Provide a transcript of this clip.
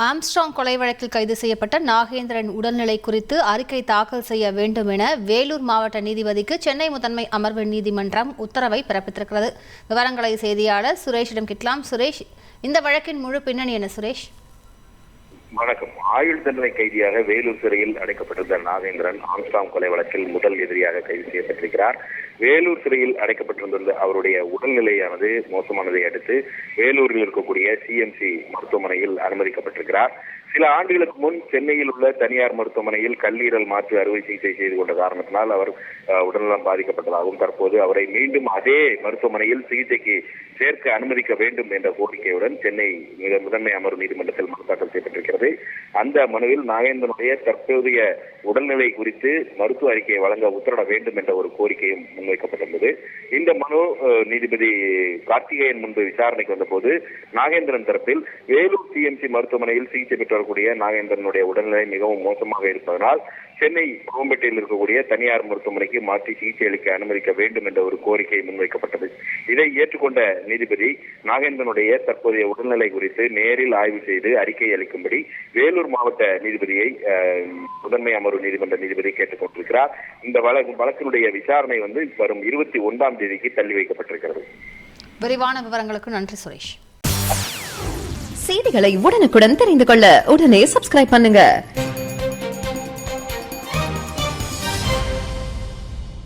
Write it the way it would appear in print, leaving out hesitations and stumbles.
Armstrong கொலை வழக்கில் கைது செய்யப்பட்ட நாகேந்திரன் உடல்நிலை குறித்து அறிக்கை தாக்கல் செய்ய வேண்டும் என வேலூர் மாவட்ட நீதிபதிக்கு சென்னை முதன்மை அமர்வு நீதிமன்றம் உத்தரவை பிறப்பித்திருக்கிறது. விவரங்களை செய்தியாளர் சுரேஷிடம் கேட்கலாம். சுரேஷ், இந்த வழக்கின் முழு பின்னணி என்ன? சுரேஷ், வணக்கம். ஆயுள் தண்டனை கைதியாக வேலூர் சிறையில் அடைக்கப்பட்டிருந்த நாகேந்திரன் ஆம்ஸ்ட்ராங் கொலை வழக்கில் முதல் எதிரியாக கைது செய்யப்பட்டிருக்கிறார். வேலூர் சிறையில் அடைக்கப்பட்டிருந்த அவருடைய உடல்நிலையானது மோசமானதை அடுத்து வேலூரில் இருக்கக்கூடிய சிஎம்சி மருத்துவமனையில் அனுமதிக்கப்பட்டிருக்கிறார். சில ஆண்டுகளுக்கு முன் சென்னையில் உள்ள தனியார் மருத்துவமனையில் கல்லீரல் மாற்று அறுவை சிகிச்சை செய்து கொண்ட காரணத்தினால் அவர் உடல்நலம் பாதிக்கப்பட்டதாகவும் தற்போது அவரை மீண்டும் அதே மருத்துவமனையில் சிகிச்சைக்கு சேர்க்க அனுமதிக்க வேண்டும் என்ற கோரிக்கையுடன் சென்னை முதன்மை அமர்வு நீதிமன்றத்தில் மனு தாக்கல் செய்யப்பட்டிருக்கிறது. அந்த மனுவில் நாகேந்திரனுடைய தற்போதைய உடல்நிலை குறித்து மருத்துவ அறிக்கையை வழங்க உத்தரவிட வேண்டும் என்ற ஒரு கோரிக்கையும் முன்வைக்கப்பட்டுள்ளது. இந்த மனு நீதிபதி கார்த்திகேயன் முன்பு விசாரணைக்கு வந்தபோது நாகேந்திரன் தரப்பில் வேலூர் சிஎம்சி மருத்துவமனையில் சிகிச்சை பெற்று வரக்கூடிய நாகேந்திரனுடைய உடல்நிலை மிகவும் மோசமாக இருப்பதனால் சென்னை கோயம்பேட்டையில் இருக்கக்கூடிய தனியார் மருத்துவமனைக்கு மாற்றி சிகிச்சை அளிக்க அனுமதிக்க வேண்டும் என்ற ஒரு கோரிக்கை முன்வைக்கப்பட்டது. இதை ஏற்றுக்கொண்ட நீதிபதி நாகேந்திரனுடைய தற்போதைய உடல்நிலை குறித்து நேரில் ஆய்வு செய்து அறிக்கை அளிக்கும்படி வேலூர் மாவட்ட நீதிபதியை முதன்மை அமர்வு நீதிமன்ற நீதிபதி கேட்டுக் கொண்டிருக்கிறார். இந்த வழக்கினுடைய விசாரணை வரும் 21ஆம் தேதிக்கு தள்ளி வைக்கப்பட்டிருக்கிறது. விரிவான விவரங்களுக்கு நன்றி சுரேஷ். செய்திகளை உடனுக்குடன் தெரிந்து கொள்ள உடனே சப்ஸ்கிரைப் பண்ணுங்க.